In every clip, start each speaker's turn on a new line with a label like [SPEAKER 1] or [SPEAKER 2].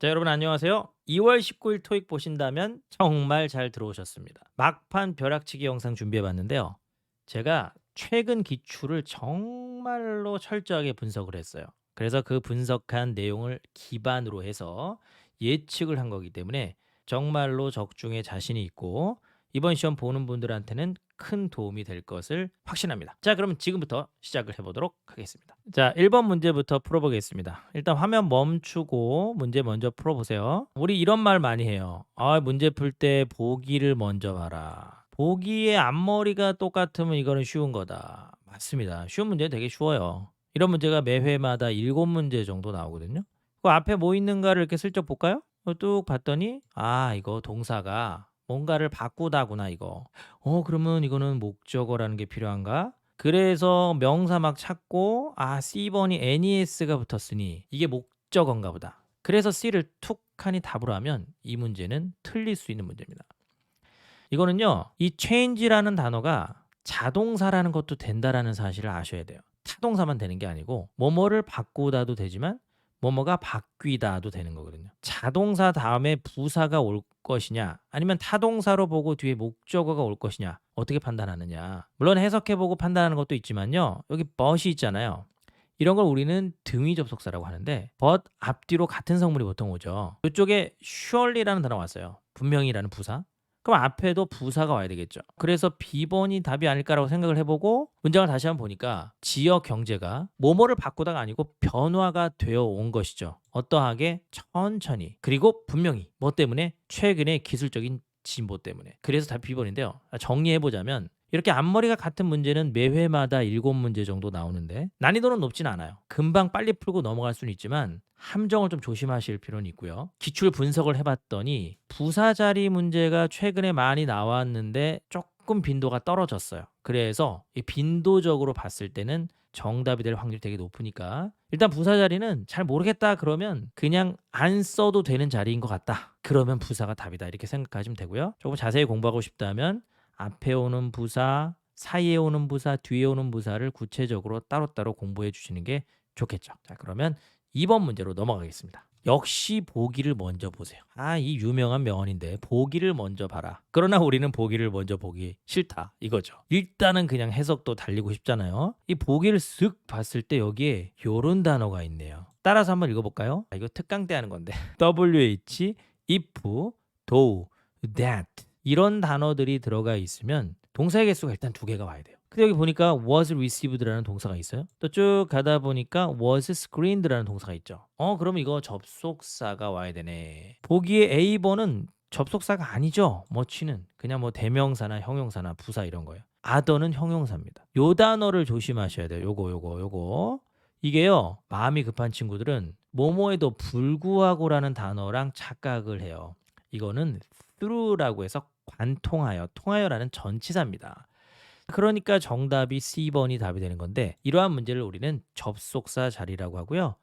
[SPEAKER 1] 자, 여러분 안녕하세요. 2월 19일 토익 보신다면 정말 잘 들어오셨습니다. 막판 벼락치기 영상 준비해 봤는데요. 제가 최근 기출을 정말로 철저하게 분석을 했어요. 그래서 그 분석한 내용을 기반으로 해서 예측을 한 거기 때문에 정말로 적중에 자신이 있고 이번 시험 보는 분들한테는 큰 도움이 될 것을 확신합니다. 자, 그럼 지금부터 시작을 해보도록 하겠습니다. 자, 1번 문제부터 풀어보겠습니다. 일단 화면 멈추고 문제 먼저 풀어보세요. 우리 이런 말 많이 해요. 문제 풀 때 보기를 먼저 봐라. 보기의 앞머리가 똑같으면 이거는 쉬운 거다. 맞습니다. 쉬운 문제 되게 쉬워요. 이런 문제가 매 회마다 7문제 정도 나오거든요. 그 앞에 뭐 있는가를 이렇게 슬쩍 볼까요? 뚝 봤더니 이거 동사가 뭔가를 바꾸다구나 이거. 그러면 이거는 목적어라는 게 필요한가? 그래서 명사 막 찾고 C번이 NES가 붙었으니 이게 목적어인가 보다. 그래서 C를 툭하니 답으로 하면 이 문제는 틀릴 수 있는 문제입니다. 이거는요. 이 change라는 단어가 자동사라는 것도 된다라는 사실을 아셔야 돼요. 타동사만 되는 게 아니고 뭐뭐를 바꾸다도 되지만 뭐뭐가 바뀌다도 되는 거거든요. 자동사 다음에 부사가 올 것이냐 아니면 타동사로 보고 뒤에 목적어가 올 것이냐 어떻게 판단하느냐. 물론 해석해보고 판단하는 것도 있지만요. 여기 but이 있잖아요. 이런 걸 우리는 등위 접속사라고 하는데 but 앞뒤로 같은 성분이 보통 오죠. 이쪽에 surely라는 단어가 왔어요. 분명히라는 부사. 그럼 앞에도 부사가 와야 되겠죠. 그래서 B번이 답이 아닐까라고 생각을 해보고 문장을 다시 한번 보니까 지역 경제가 뭐뭐를 바꾸다가 아니고 변화가 되어 온 것이죠. 어떠하게 천천히 그리고 분명히 뭐 때문에 최근의 기술적인 진보 때문에. 그래서 답이 B번인데요. 정리해보자면 이렇게 앞머리가 같은 문제는 매 회마다 7문제 정도 나오는데 난이도는 높진 않아요. 금방 빨리 풀고 넘어갈 수는 있지만 함정을 좀 조심하실 필요는 있고요. 기출 분석을 해봤더니 부사 자리 문제가 최근에 많이 나왔는데 조금 빈도가 떨어졌어요. 그래서 이 빈도적으로 봤을 때는 정답이 될 확률이 되게 높으니까 일단 부사 자리는 잘 모르겠다 그러면 그냥 안 써도 되는 자리인 것 같다. 그러면 부사가 답이다 이렇게 생각하시면 되고요. 조금 자세히 공부하고 싶다면 앞에 오는 부사, 사이에 오는 부사, 뒤에 오는 부사를 구체적으로 따로따로 공부해 주시는 게 좋겠죠. 자, 그러면 2번 문제로 넘어가겠습니다. 역시 보기를 먼저 보세요. 이 유명한 명언인데 보기를 먼저 봐라. 그러나 우리는 보기를 먼저 보기 싫다 이거죠. 일단은 그냥 해석도 달리고 싶잖아요. 이 보기를 쓱 봤을 때 여기에 요런 단어가 있네요. 따라서 한번 읽어볼까요? 이거 특강 때 하는 건데 WH, if, do, that 이런 단어들이 들어가 있으면 동사의 개수가 일단 2개가 와야 돼요. 근데 여기 보니까 was received라는 동사가 있어요. 또 쭉 가다 보니까 was screened라는 동사가 있죠. 그러면 이거 접속사가 와야 되네. 보기에 A번은 접속사가 아니죠. 뭐치는 그냥 뭐 대명사나 형용사나 부사 이런 거예요. other는 형용사입니다. 요 단어를 조심하셔야 돼요. 요거. 이게요. 마음이 급한 친구들은 뭐뭐에도 불구하고라는 단어랑 착각을 해요. 이거는 through라고 해서 관통하여, 통하여라는 전치사입니다. 그러니까 정답이 C번이 답이 되는 건데 이러한 문제를 우리는 접속사 자리라고 하고요.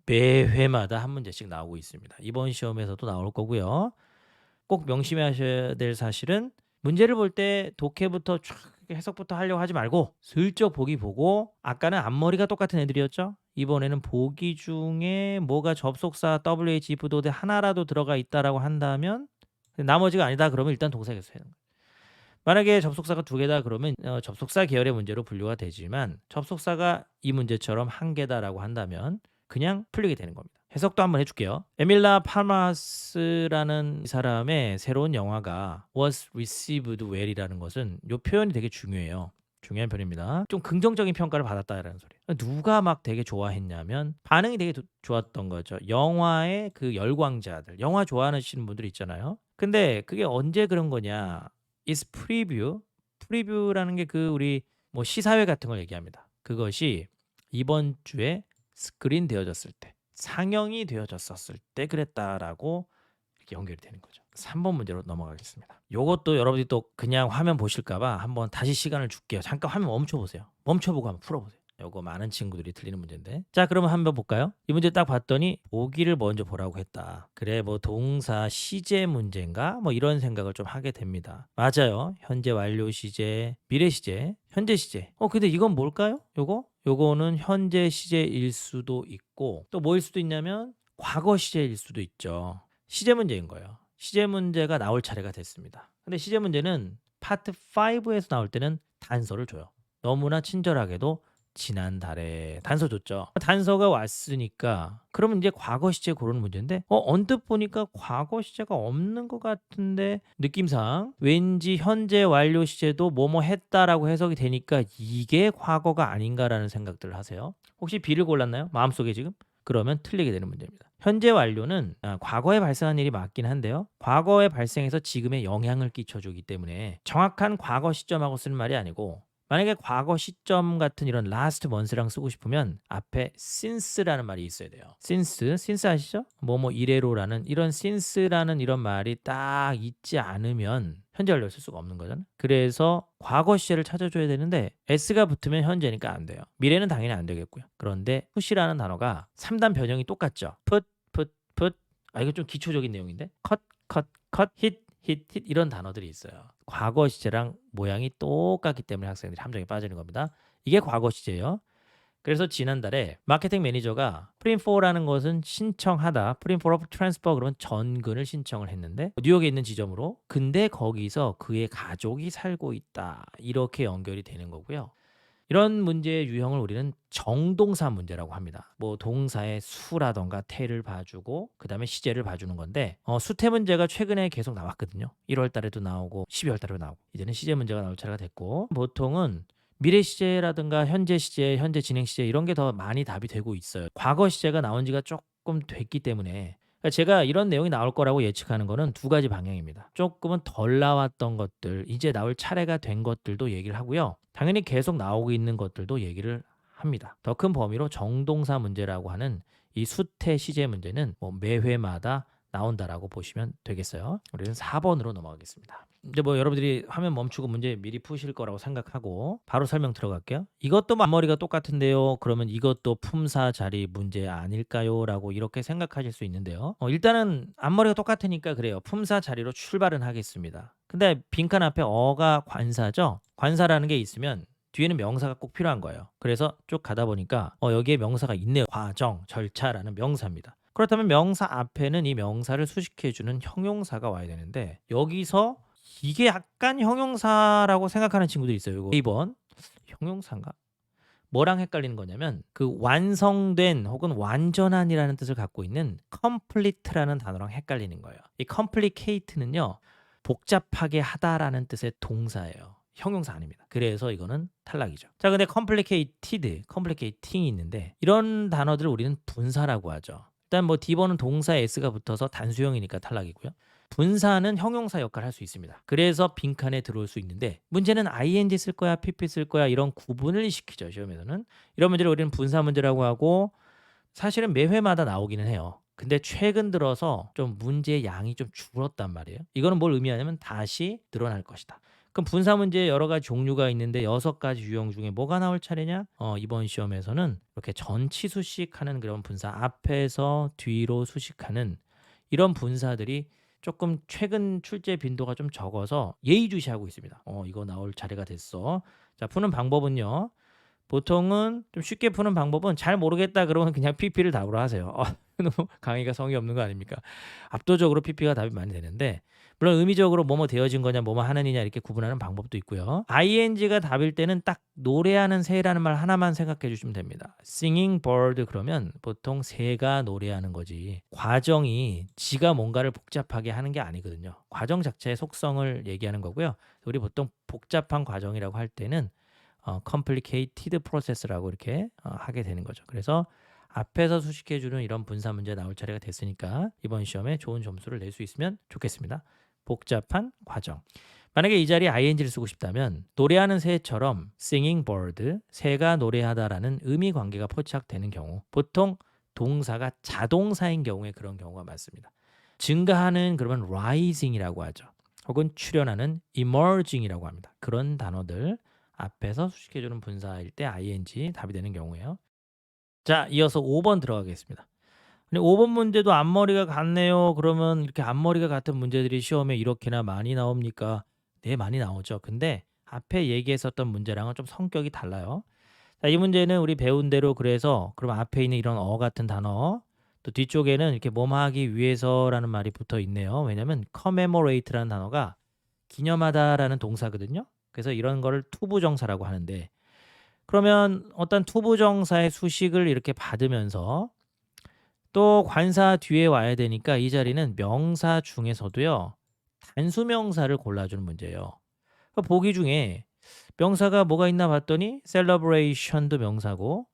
[SPEAKER 1] 매 회마다 한 문제씩 나오고 있습니다. 이번 시험에서도 나올 거고요. 꼭 명심하셔야 될 사실은 문제를 볼 때 독해부터 쫙 해석부터 하려고 하지 말고 슬쩍 보기 보고 아까는 앞머리가 똑같은 애들이었죠. 이번에는 보기 중에 뭐가 접속사 WH, if, do 하나라도 들어가 있다라고 한다면 나머지가 아니다 그러면 일단 동사에 계속 해야 돼요. 만약에 접속사가 2개다 그러면 접속사 계열의 문제로 분류가 되지만 접속사가 이 문제처럼 1개다라고 한다면 그냥 풀리게 되는 겁니다. 해석도 한번 해줄게요. 에밀라 파마스라는 사람의 새로운 영화가 was received well이라는 것은 이 표현이 되게 중요해요. 중요한 표현입니다. 좀 긍정적인 평가를 받았다라는 소리예요. 누가 막 되게 좋아했냐면 반응이 되게 좋았던 거죠. 영화의 그 열광자들, 영화 좋아하시는 분들 있잖아요. 근데 그게 언제 그런 거냐? is preview. 프리뷰라는 게 그 우리 뭐 시사회 같은 걸 얘기합니다. 그것이 이번 주에 스크린 되어졌을 때, 상영이 되어졌었을 때 그랬다라고 이렇게 연결이 되는 거죠. 3번 문제로 넘어가겠습니다. 요것도 여러분들이 또 그냥 화면 보실까 봐 한번 다시 시간을 줄게요. 잠깐 화면 멈춰 보세요. 멈춰보고 한번 풀어보세요. 요거 많은 친구들이 틀리는 문제인데. 자, 그러면 한번 볼까요? 이 문제 딱 봤더니 보기를 먼저 보라고 했다. 그래, 뭐 동사 시제 문제인가? 뭐 이런 생각을 좀 하게 됩니다. 맞아요. 현재 완료 시제, 미래 시제, 현재 시제. 근데 이건 뭘까요? 요거는 현재 시제일 수도 있고 또 뭐일 수도 있냐면 과거 시제일 수도 있죠. 시제 문제인 거예요. 시제 문제가 나올 차례가 됐습니다. 근데 시제 문제는 파트 5에서 나올 때는 단서를 줘요. 너무나 친절하게도 지난달에 단서 줬죠. 단서가 왔으니까 그러면 이제 과거 시제 고르는 문제인데 언뜻 보니까 과거 시제가 없는 것 같은데 느낌상 왠지 현재 완료 시제도 뭐뭐 했다라고 해석이 되니까 이게 과거가 아닌가라는 생각들을 하세요. 혹시 B를 골랐나요? 마음속에 지금? 그러면 틀리게 되는 문제입니다. 현재 완료는 과거에 발생한 일이 맞긴 한데요. 과거에 발생해서 지금에 영향을 끼쳐주기 때문에 정확한 과거 시점하고 쓰는 말이 아니고 만약에 과거 시점 같은 이런 last month랑 쓰고 싶으면 앞에 since라는 말이 있어야 돼요. since 아시죠? 뭐뭐 이래로라는 이런 since라는 이런 말이 딱 있지 않으면 현재 완료를 쓸 수가 없는 거잖아요. 그래서 과거 시제를 찾아줘야 되는데 s가 붙으면 현재니까 안 돼요. 미래는 당연히 안 되겠고요. 그런데 put이라는 단어가 3단 변형이 똑같죠. put 이거 좀 기초적인 내용인데 cut hit 이런 단어들이 있어요. 과거 시제랑 모양이 똑같기 때문에 학생들이 함정에 빠지는 겁니다. 이게 과거 시제예요. 그래서 지난달에 마케팅 매니저가 프린4라는 것은 신청하다. 프린4 of transfer 그러면 전근을 신청을 했는데 뉴욕에 있는 지점으로 근데 거기서 그의 가족이 살고 있다. 이렇게 연결이 되는 거고요. 이런 문제의 유형을 우리는 정동사 문제라고 합니다. 뭐 동사의 수라던가 태를 봐주고 그다음에 시제를 봐주는 건데 수태 문제가 최근에 계속 나왔거든요. 1월 달에도 나오고 12월 달에도 나오고 이제는 시제 문제가 나올 차례가 됐고 보통은 미래 시제라든가 현재 시제, 현재 진행 시제 이런 게 더 많이 답이 되고 있어요. 과거 시제가 나온 지가 조금 됐기 때문에 그러니까 제가 이런 내용이 나올 거라고 예측하는 거는 두 가지 방향입니다. 조금은 덜 나왔던 것들, 이제 나올 차례가 된 것들도 얘기를 하고요. 당연히 계속 나오고 있는 것들도 얘기를 합니다. 더 큰 범위로 정동사 문제라고 하는 이 수태 시제 문제는 뭐 매회마다 나온다라고 보시면 되겠어요. 우리는 4번으로 넘어가겠습니다. 이제 뭐 여러분들이 화면 멈추고 문제 미리 푸실 거라고 생각하고 바로 설명 들어갈게요. 이것도 앞머리가 똑같은데요. 그러면 이것도 품사 자리 문제 아닐까요? 라고 이렇게 생각하실 수 있는데요. 일단은 앞머리가 똑같으니까 그래요. 품사 자리로 출발은 하겠습니다. 근데 빈칸 앞에 어가 관사죠. 관사라는 게 있으면 뒤에는 명사가 꼭 필요한 거예요. 그래서 쭉 가다 보니까 여기에 명사가 있네요. 과정, 절차라는 명사입니다. 그렇다면 명사 앞에는 이 명사를 수식해주는 형용사가 와야 되는데 여기서 이게 약간 형용사라고 생각하는 친구들이 있어요. 이거 2번 형용사인가? 뭐랑 헷갈리는 거냐면 그 완성된 혹은 완전한이라는 뜻을 갖고 있는 complete라는 단어랑 헷갈리는 거예요. 이 complicate는요. 복잡하게 하다라는 뜻의 동사예요. 형용사 아닙니다. 그래서 이거는 탈락이죠. 자, 근데 complicated, complicating이 있는데 이런 단어들을 우리는 분사라고 하죠. 일단 뭐 D번은 동사에 s가 붙어서 단수형이니까 탈락이고요. 분사는 형용사 역할을 할 수 있습니다. 그래서 빈칸에 들어올 수 있는데 문제는 ing 쓸 거야, pp 쓸 거야 이런 구분을 시키죠. 시험에서는. 이런 문제를 우리는 분사 문제라고 하고 사실은 매 회마다 나오기는 해요. 근데 최근 들어서 좀 문제의 양이 좀 줄었단 말이에요. 이거는 뭘 의미하냐면 다시 늘어날 것이다. 그럼 분사 문제에 여러 가지 종류가 있는데 6가지 유형 중에 뭐가 나올 차례냐? 이번 시험에서는 이렇게 전치 수식하는 그런 분사 앞에서 뒤로 수식하는 이런 분사들이 조금 최근 출제 빈도가 좀 적어서 예의주시하고 있습니다. 이거 나올 차례가 됐어. 자, 푸는 방법은요. 보통은 좀 쉽게 푸는 방법은 잘 모르겠다 그러면 그냥 PP를 답으로 하세요. 너무 강의가 성의 없는 거 아닙니까? 압도적으로 PP가 답이 많이 되는데 물론 의미적으로 뭐뭐 되어진 거냐 뭐뭐 하느냐 이렇게 구분하는 방법도 있고요. ing가 답일 때는 딱 노래하는 새라는 말 하나만 생각해 주시면 됩니다. singing bird 그러면 보통 새가 노래하는 거지 과정이 지가 뭔가를 복잡하게 하는 게 아니거든요. 과정 자체의 속성을 얘기하는 거고요. 우리 보통 복잡한 과정이라고 할 때는 complicated process라고 이렇게 하게 되는 거죠. 그래서 앞에서 수식해주는 이런 분사 문제 나올 차례가 됐으니까 이번 시험에 좋은 점수를 낼 수 있으면 좋겠습니다. 복잡한 과정. 만약에 이 자리에 ing를 쓰고 싶다면 노래하는 새처럼 singing bird, 새가 노래하다라는 의미 관계가 포착되는 경우 보통 동사가 자동사인 경우에 그런 경우가 많습니다. 증가하는 그러면 rising이라고 하죠. 혹은 출현하는 emerging이라고 합니다. 그런 단어들 앞에서 수식해주는 분사일 때 ing 답이 되는 경우예요. 자, 이어서 5번 들어가겠습니다. 근데 5번 문제도 앞머리가 같네요. 그러면 이렇게 앞머리가 같은 문제들이 시험에 이렇게나 많이 나옵니까? 네, 많이 나오죠. 근데 앞에 얘기했었던 문제랑은 좀 성격이 달라요. 자, 이 문제는 우리 배운 대로 그래서 그럼 앞에 있는 이런 같은 단어 또 뒤쪽에는 이렇게 뭐뭐하기 위해서라는 말이 붙어 있네요. 왜냐면 commemorate라는 단어가 기념하다라는 동사거든요. 그래서 이런 거를 투부정사라고 하는데 그러면 어떤 투부정사의 수식을 이렇게 받으면서 또 관사 뒤에 와야 되니까 이 자리는 명사 중에서도요. 단수명사를 골라주는 문제예요. 그러니까 보기 중에 명사가 뭐가 있나 봤더니 celebration도 명사고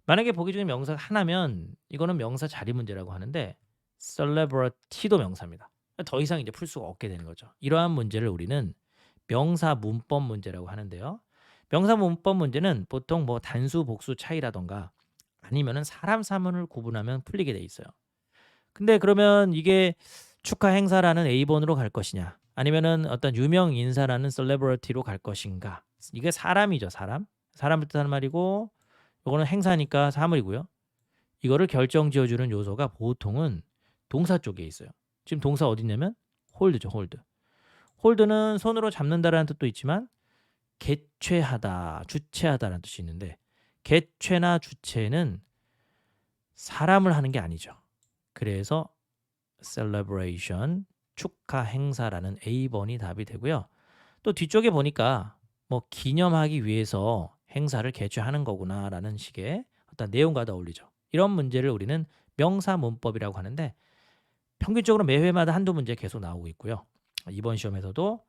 [SPEAKER 1] 만약에 보기 중에 명사가 하나면 이거는 명사 자리 문제라고 하는데 celebrity도 명사입니다. 더 이상 이제 풀 수가 없게 되는 거죠. 이러한 문제를 우리는 명사 문법 문제라고 하는데요. 명사 문법 문제는 보통 뭐 단수 복수 차이라던가 아니면은 사람 사문을 구분하면 풀리게 돼 있어요. 근데 그러면 이게 축하 행사라는 A번으로 갈 것이냐 아니면은 어떤 유명 인사라는 셀레브리티로 갈 것인가. 이게 사람이죠. 사람을 뜻하는 말이고 이거는 행사니까 사물이고요. 이거를 결정지어주는 요소가 보통은 동사 쪽에 있어요. 지금 동사 어디 있냐면 홀드죠. 홀드는 손으로 잡는다라는 뜻도 있지만 개최하다, 주최하다라는 뜻이 있는데 개최나 주최는 사람을 하는 게 아니죠. 그래서 celebration, 축하 행사라는 A번이 답이 되고요. 또 뒤쪽에 보니까 뭐 기념하기 위해서 행사를 개최하는 거구나라는 식의 어떤 내용과도 어울리죠. 이런 문제를 우리는 명사 문법이라고 하는데 평균적으로 매 회마다 한두 문제 계속 나오고 있고요. 이번 시험에서도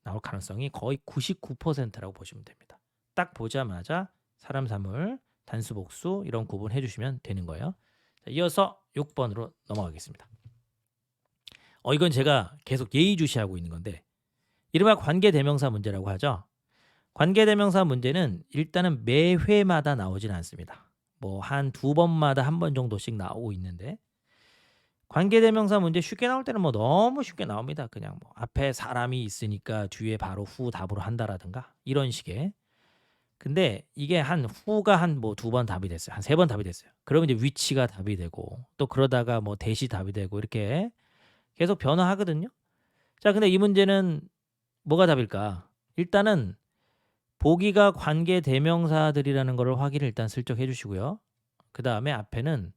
[SPEAKER 1] 나올 가능성이 거의 99%라고 보시면 됩니다. 딱 보자마자 사람, 사물, 단수, 복수 이런 구분해 주시면 되는 거예요. 자, 이어서 6번으로 넘어가겠습니다. 이건 제가 계속 예의주시하고 있는 건데 이른바 관계대명사 문제라고 하죠. 관계대명사 문제는 일단은 매 회마다 나오진 않습니다. 뭐 한 두 번마다 한 번 정도씩 나오고 있는데 관계대명사 문제 쉽게 나올 때는 뭐 너무 쉽게 나옵니다. 그냥 뭐 앞에 사람이 있으니까 뒤에 바로 후 답으로 한다라든가 이런 식의. 근데 이게 한 후가 한 뭐 두 번 답이 됐어요. 한 세 번 답이 됐어요. 그러면 이제 위치가 답이 되고 또 그러다가 뭐 대시 답이 되고 이렇게 계속 변화하거든요. 자, 근데 이 문제는 뭐가 답일까? 일단은 보기가 관계 대명사들이라는 거를 확인을 일단 슬쩍 해주시고요. 그 다음에 앞에는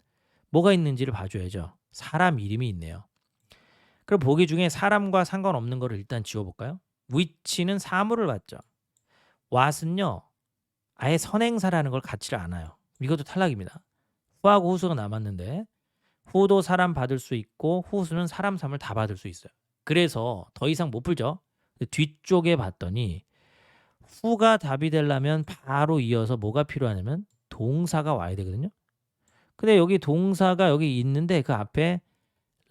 [SPEAKER 1] 뭐가 있는지를 봐줘야죠. 사람 이름이 있네요. 그럼 보기 중에 사람과 상관없는 거를 일단 지워볼까요? which는 사물을 받죠. what은요. 아예 선행사라는 걸 갖지를 않아요. 이것도 탈락입니다. 후하고 후수가 남았는데 후도 사람 받을 수 있고 후수는 사람 삼을 다 받을 수 있어요. 그래서 더 이상 못 풀죠. 뒤쪽에 봤더니 후가 답이 되려면 바로 이어서 뭐가 필요하냐면 동사가 와야 되거든요. 근데 여기 동사가 여기 있는데 그 앞에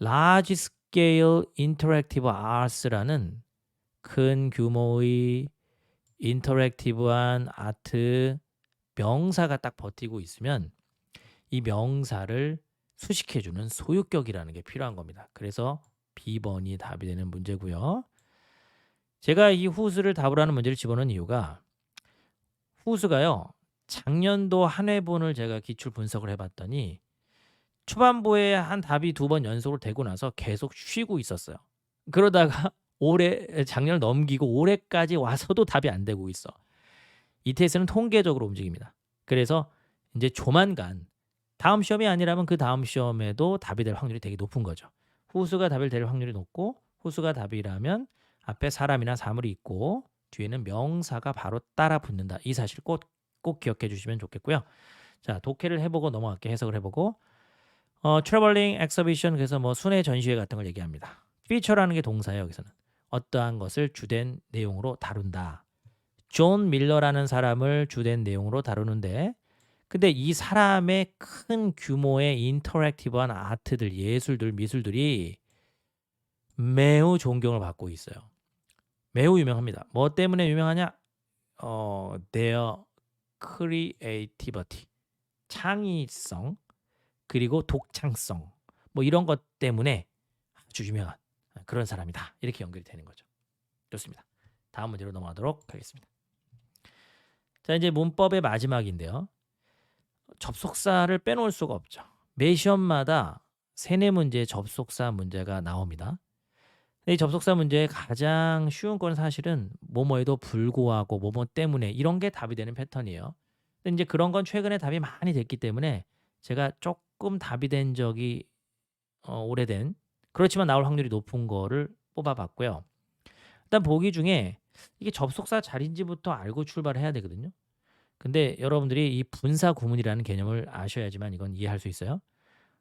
[SPEAKER 1] large scale interactive arts라는 큰 규모의 인터랙티브한 아트 명사가 딱 버티고 있으면 이 명사를 수식해주는 소유격이라는 게 필요한 겁니다. 그래서 B번이 답이 되는 문제고요. 제가 이 후수를 답을 하는 문제를 집어넣은 이유가 후수가요. 작년도 한 회분을 제가 기출 분석을 해봤더니 초반부에 한 답이 두 번 연속으로 되고 나서 계속 쉬고 있었어요. 그러다가 작년을 넘기고 올해까지 와서도 답이 안 되고 있어. 이 테스트는 통계적으로 움직입니다. 그래서 이제 조만간 다음 시험이 아니라면 그 다음 시험에도 답이 될 확률이 되게 높은 거죠. 후수가 답이 될 확률이 높고 후수가 답이라면 앞에 사람이나 사물이 있고 뒤에는 명사가 바로 따라 붙는다. 이 사실 꼭 기억해 주시면 좋겠고요. 자, 독해를 해보고 넘어갈게. 해석을 해보고 트래블링 엑서비션 그래서 뭐 순회 전시회 같은 걸 얘기합니다. 피처라는 게 동사예요. 여기서는 어떠한 것을 주된 내용으로 다룬다. 존 밀러라는 사람을 주된 내용으로 다루는데 근데 이 사람의 큰 규모의 인터랙티브한 아트들, 예술들, 미술들이 매우 존경을 받고 있어요. 매우 유명합니다. 뭐 때문에 유명하냐? their creativity, 창의성, 그리고 독창성, 뭐 이런 것 때문에 아주 유명한 그런 사람이다. 이렇게 연결이 되는 거죠. 좋습니다. 다음 문제로 넘어가도록 하겠습니다. 자, 이제 문법의 마지막인데요. 접속사를 빼놓을 수가 없죠. 매 시험마다 3-4문제의 접속사 문제가 나옵니다. 이 접속사 문제의 가장 쉬운 건 사실은 뭐뭐에도 불구하고 뭐뭐 때문에 이런 게 답이 되는 패턴이에요. 근데 이제 그런 건 최근에 답이 많이 됐기 때문에 제가 조금 답이 된 적이 오래된 그렇지만 나올 확률이 높은 거를 뽑아 봤고요. 일단 보기 중에 이게 접속사 자리인지부터 알고 출발을 해야 되거든요. 근데 여러분들이 이 분사 구문이라는 개념을 아셔야지만 이건 이해할 수 있어요.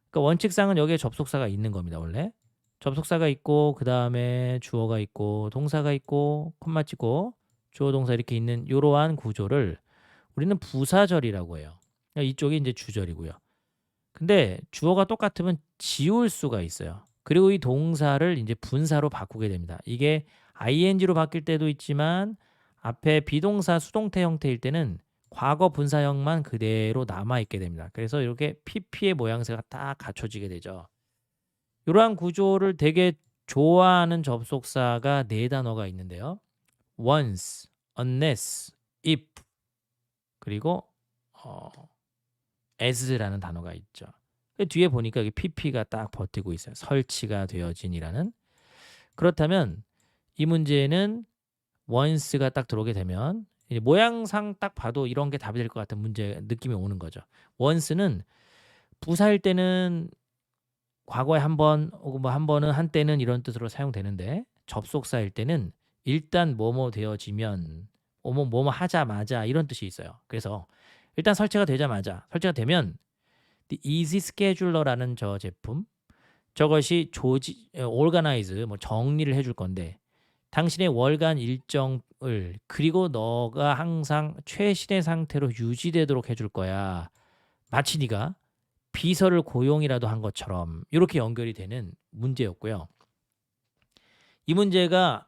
[SPEAKER 1] 그러니까 원칙상은 여기에 접속사가 있는 겁니다, 원래. 접속사가 있고 그다음에 주어가 있고 동사가 있고 콤마 찍고 주어 동사 이렇게 있는 이러한 구조를 우리는 부사절이라고 해요. 그러니까 이쪽이 이제 주절이고요. 근데 주어가 똑같으면 지울 수가 있어요. 그리고 이 동사를 이제 분사로 바꾸게 됩니다. 이게 ing로 바뀔 때도 있지만 앞에 비동사 수동태 형태일 때는 과거 분사형만 그대로 남아 있게 됩니다. 그래서 이렇게 pp의 모양새가 딱 갖춰지게 되죠. 이러한 구조를 되게 좋아하는 접속사가 네 단어가 있는데요. once, unless, if 그리고 as라는 단어가 있죠. 뒤에 보니까 여기 pp가 딱 버티고 있어요. 설치가 되어진이라는. 그렇다면 이 문제는 once가 딱 들어오게 되면 모양상 딱 봐도 이런 게 답이 될 것 같은 문제 느낌이 오는 거죠. once는 부사일 때는 과거에 한 번 혹은 뭐 한 번은 한때는 이런 뜻으로 사용되는데 접속사일 때는 일단 뭐뭐 되어지면 뭐뭐 하자마자 이런 뜻이 있어요. 그래서 일단 설치가 되자마자 설치가 되면 The Easy Scheduler라는 저 제품 저것이 organize 뭐 정리를 해줄 건데 당신의 월간 일정을 그리고 너가 항상 최신의 상태로 유지되도록 해줄 거야. 마치 네가 비서를 고용이라도 한 것처럼 이렇게 연결이 되는 문제였고요. 이 문제가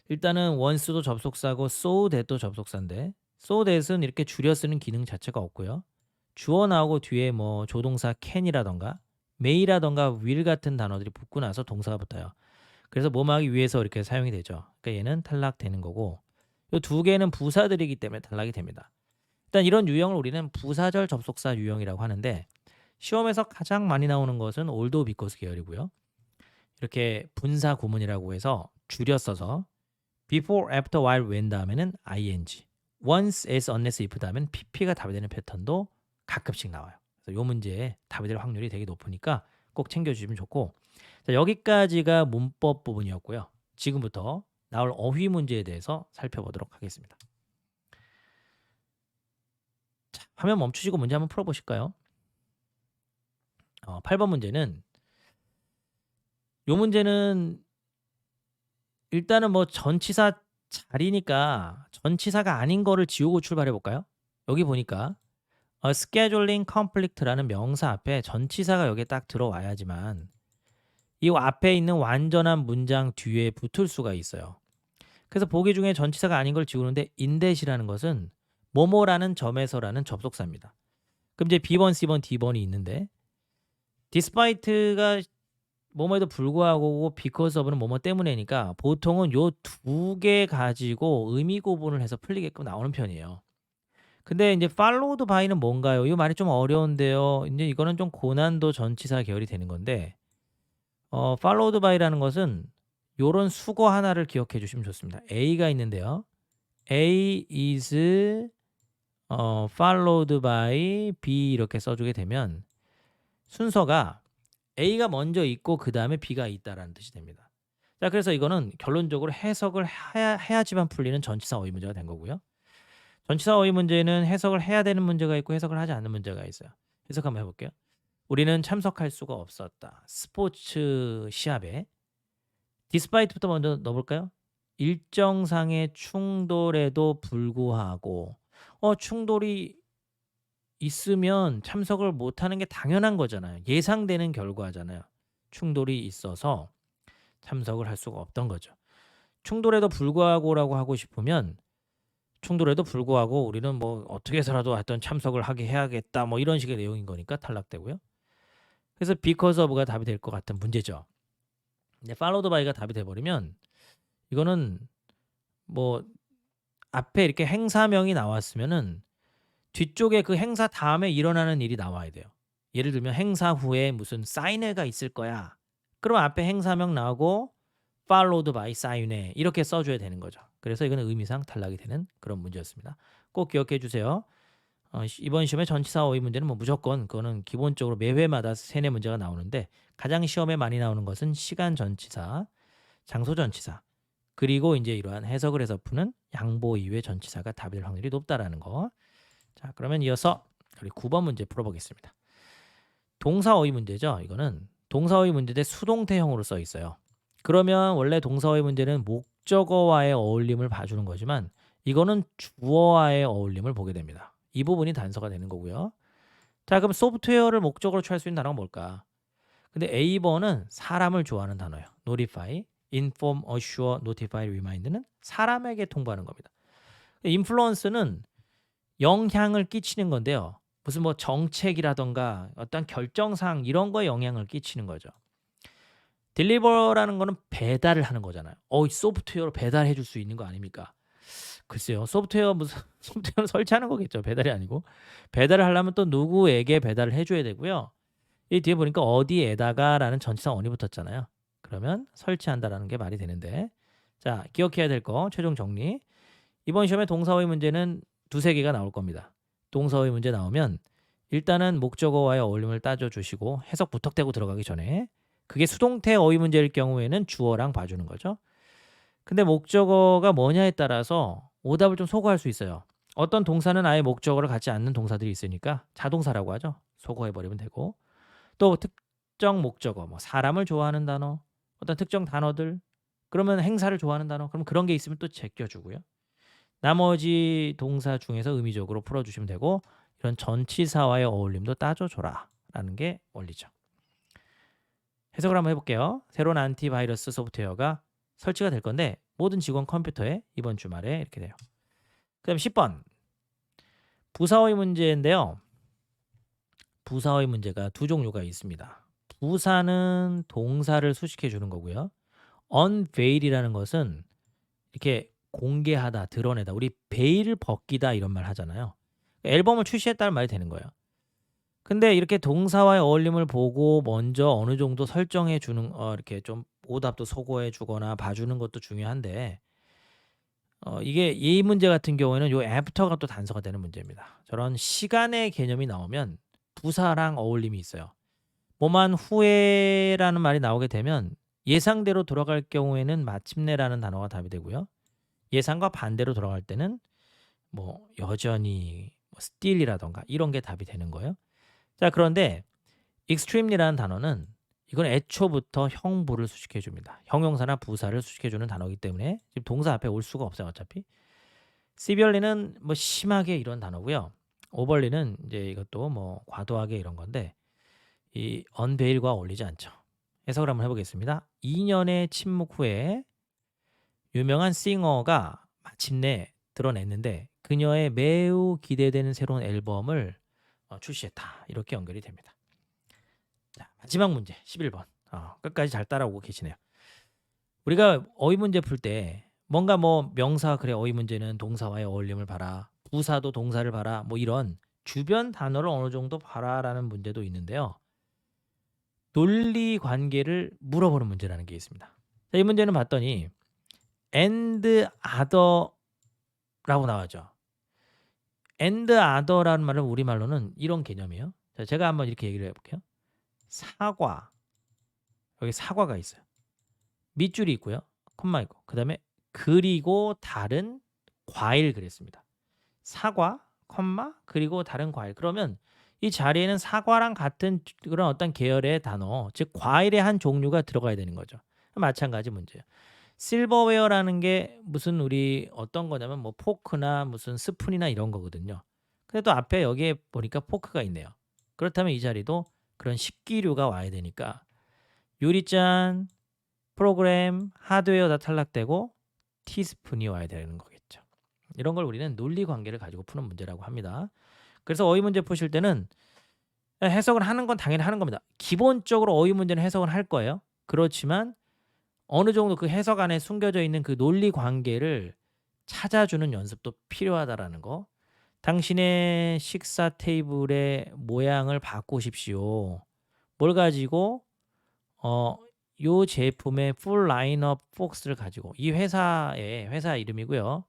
[SPEAKER 1] 일단은 once도 접속사고 so that도 접속사인데 so that은 이렇게 줄여 쓰는 기능 자체가 없고요. 주어 나오고 뒤에 뭐 조동사 can이라던가 may라던가 will 같은 단어들이 붙고 나서 동사가 붙어요. 그래서 뭐뭐하기 위해서 이렇게 사용이 되죠. 그러니까 얘는 탈락되는 거고 이 두 개는 부사들이기 때문에 탈락이 됩니다. 일단 이런 유형을 우리는 부사절 접속사 유형이라고 하는데 시험에서 가장 많이 나오는 것은 although because 계열이고요. 이렇게 분사 구문이라고 해서 줄여 써서 before, after, while, when 다음에는 ing, once, as, unless, if 다음에는 pp가 답이 되는 패턴도 가끔씩 나와요. 그래서 이 문제에 답이 될 확률이 되게 높으니까 꼭 챙겨주시면 좋고 자, 여기까지가 문법 부분이었고요. 지금부터 나올 어휘 문제에 대해서 살펴보도록 하겠습니다. 자, 화면 멈추시고 문제 한번 풀어보실까요? 8번 문제는 이 문제는 일단은 뭐 전치사 자리니까 전치사가 아닌 거를 지우고 출발해 볼까요? 여기 보니까 scheduling conflict라는 명사 앞에 전치사가 여기에 딱 들어와야지만 이 앞에 있는 완전한 문장 뒤에 붙을 수가 있어요. 그래서 보기 중에 전치사가 아닌 걸 지우는데 인댓이라는 것은 뭐뭐라는 점에서라는 접속사입니다. 그럼 이제 B번, C번, D번이 있는데 despite가 뭐뭐에도 불구하고 because of는 뭐뭐 때문에니까 보통은 요 두 개 가지고 의미 구분을 해서 풀리게끔 나오는 편이에요. 근데 이제 followed by는 뭔가요? 이 말이 좀 어려운데요. 이제 이거는 좀 고난도 전치사 계열이 되는 건데 followed by라는 것은 요런 수거 하나를 기억해 주시면 좋습니다. A가 있는데요. A is followed by B 이렇게 써주게 되면 순서가 A가 먼저 있고 그 다음에 B가 있다라는 뜻이 됩니다. 자, 그래서 이거는 결론적으로 해석을 해야지만 풀리는 전치사 어휘 문제가 된 거고요. 전치사 어휘 문제는 해석을 해야 되는 문제가 있고 해석을 하지 않는 문제가 있어요. 해석 한번 해볼게요. 우리는 참석할 수가 없었다. 스포츠 시합에 despite부터 먼저 넣어볼까요? 일정상의 충돌에도 불구하고 충돌이 있으면 참석을 못하는 게 당연한 거잖아요. 예상되는 결과잖아요. 충돌이 있어서 참석을 할 수가 없던 거죠. 충돌에도 불구하고라고 하고 싶으면 충돌에도 불구하고 우리는 뭐 어떻게 해서라도 하여튼 참석을 하게 해야겠다 뭐 이런 식의 내용인 거니까 탈락되고요. 그래서 because of가 답이 될 것 같은 문제죠. 근데 followed by가 답이 돼버리면 이거는 뭐 앞에 이렇게 행사명이 나왔으면은 뒤쪽에 그 행사 다음에 일어나는 일이 나와야 돼요. 예를 들면 행사 후에 무슨 사인회가 있을 거야. 그럼 앞에 행사명 나오고 followed by 사인회 이렇게 써줘야 되는 거죠. 그래서 이거는 의미상 탈락이 되는 그런 문제였습니다. 꼭 기억해 주세요. 이번 시험에 전치사 어휘 문제는 뭐 무조건 그거는 기본적으로 매 회마다 3-4 문제가 나오는데 가장 시험에 많이 나오는 것은 시간 전치사, 장소 전치사, 그리고 이제 이러한 해석을 해서 푸는 양보 이외의 전치사가 답이 될 확률이 높다라는 거. 자, 그러면 이어서 우리 9번 문제 풀어보겠습니다. 동사 어휘 문제죠. 이거는 동사 어휘 문제 대 수동태형으로 써 있어요. 그러면 원래 동사 어휘 문제는 목적어와의 어울림을 봐주는 거지만 이거는 주어와의 어울림을 보게 됩니다. 이 부분이 단서가 되는 거고요. 자, 그럼 소프트웨어를 목적으로 취할 수 있는 단어가 뭘까? 근데 A번은 사람을 좋아하는 단어예요. notify, inform, assure, notify, remind는 사람에게 통보하는 겁니다. influence는 영향을 끼치는 건데요. 무슨 뭐 정책이라던가 어떤 결정사항 이런 거에 영향을 끼치는 거죠. deliver라는 거는 배달을 하는 거잖아요. 소프트웨어로 배달해 줄 수 있는 거 아닙니까? 글쎄요. 소프트웨어 무슨 소프트웨어를 설치하는 거겠죠. 배달이 아니고. 배달을 하려면 또 누구에게 배달을 해줘야 되고요. 이 뒤에 보니까 어디에다가라는 전치사 on이 붙었잖아요. 그러면 설치한다라는 게 말이 되는데, 자, 기억해야 될 거 최종 정리. 이번 시험에 동사어휘 문제는 2-3개가 나올 겁니다. 동사어휘 문제 나오면 일단은 목적어와의 어울림을 따져주시고 해석 부탁되고 들어가기 전에, 그게 수동태 어휘 문제일 경우에는 주어랑 봐주는 거죠. 근데 목적어가 뭐냐에 따라서 오답을 좀 소거할 수 있어요. 어떤 동사는 아예 목적어를 갖지 않는 동사들이 있으니까 자동사라고 하죠. 소거해버리면 되고, 또 특정 목적어, 뭐 사람을 좋아하는 단어, 어떤 특정 단어들, 그러면 행사를 좋아하는 단어, 그럼 그런 게 있으면 또 제껴주고요. 나머지 동사 중에서 의미적으로 풀어주시면 되고, 이런 전치사와의 어울림도 따져줘라 라는 게 원리죠. 해석을 한번 해볼게요. 새로운 안티바이러스 소프트웨어가 설치가 될 건데 모든 직원 컴퓨터에 이번 주말에 이렇게 돼요. 그 다음 10번 부사어휘 문제인데요. 부사어휘 문제가 2종류가 있습니다. 부사는 동사를 수식해 주는 거고요. unveil이라는 것은 이렇게 공개하다, 드러내다. 우리 베일을 벗기다 이런 말 하잖아요. 앨범을 출시했다는 말이 되는 거예요. 근데 이렇게 동사와의 어울림을 보고 먼저 어느 정도 설정해 주는 이렇게 좀 오답도 소거해 주거나 봐주는 것도 중요한데 이게 이 문제 같은 경우에는 요 애프터가 또 단서가 되는 문제입니다. 저런 시간의 개념이 나오면 부사랑 어울림이 있어요. 뭐만 후에라는 말이 나오게 되면 예상대로 돌아갈 경우에는 마침내라는 단어가 답이 되고요. 예상과 반대로 돌아갈 때는 뭐 여전히 뭐 still이라던가 이런 게 답이 되는 거예요. 자, 그런데 extreme이라는 단어는 이건 애초부터 형부를 수식해 줍니다. 형용사나 부사를 수식해 주는 단어이기 때문에 지금 동사 앞에 올 수가 없어요. 어차피. severely는 뭐 심하게 이런 단어고요. overly는 이제 이것도 뭐 과도하게 이런 건데 이 unveil과 어울리지 않죠. 해석을 한번 해보겠습니다. 2년의 침묵 후에 유명한 싱어가 마침내 드러냈는데 그녀의 매우 기대되는 새로운 앨범을 출시했다. 이렇게 연결이 됩니다. 자, 마지막 문제 11번. 끝까지 잘 따라오고 계시네요. 우리가 어휘 문제 풀 때 뭔가 뭐 명사 그래 어휘 문제는 동사와의 어울림을 봐라. 부사도 동사를 봐라. 뭐 이런 주변 단어를 어느 정도 봐라라는 문제도 있는데요. 논리 관계를 물어보는 문제라는 게 있습니다. 자, 이 문제는 봤더니 and other라고 나와죠. and other라는 말은 우리말로는 이런 개념이에요. 자, 제가 한번 이렇게 얘기를 해볼게요. 사과, 여기 사과가 있어요. 밑줄이 있고요. 콤마 있고, 그 다음에 그리고 다른 과일 그랬습니다. 사과, 콤마, 그리고 다른 과일. 그러면 이 자리에는 사과랑 같은 그런 어떤 계열의 단어, 즉 과일의 한 종류가 들어가야 되는 거죠. 마찬가지 문제예요. 실버웨어라는 게 무슨 우리 어떤 거냐면 뭐 포크나 무슨 스푼이나 이런 거거든요. 근데 또 앞에 여기에 보니까 포크가 있네요. 그렇다면 이 자리도 그런 식기류가 와야 되니까 유리잔, 프로그램, 하드웨어 다 탈락되고 티스푼이 와야 되는 거겠죠. 이런 걸 우리는 논리 관계를 가지고 푸는 문제라고 합니다. 그래서 어휘 문제 푸실 때는 해석을 하는 건 당연히 하는 겁니다. 기본적으로 어휘 문제는 해석을 할 거예요. 그렇지만 어느 정도 그 해석 안에 숨겨져 있는 그 논리 관계를 찾아주는 연습도 필요하다라는 거. 당신의 식사 테이블의 모양을 바꾸십시오. 뭘 가지고 요 제품의 full lineup forks를 가지고 이 회사 이름이고요.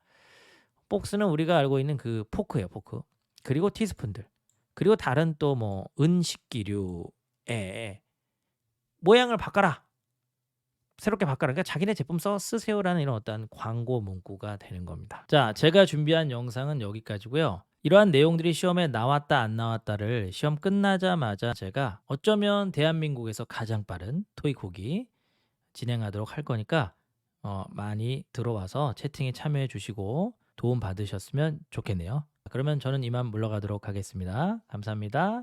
[SPEAKER 1] forks는 우리가 알고 있는 그 포크예요, 포크. 그리고 티스푼들, 그리고 다른 또 뭐 은식기류에 모양을 바꿔라. 새롭게 바꿔라. 그러니까 자기네 제품 쓰세요라는 이런 어떤 광고 문구가 되는 겁니다. 자, 제가 준비한 영상은 여기까지고요. 이러한 내용들이 시험에 나왔다 안 나왔다를 시험 끝나자마자 제가 어쩌면 대한민국에서 가장 빠른 토익 후기 진행하도록 할 거니까 많이 들어와서 채팅에 참여해 주시고 도움 받으셨으면 좋겠네요. 그러면 저는 이만 물러가도록 하겠습니다. 감사합니다.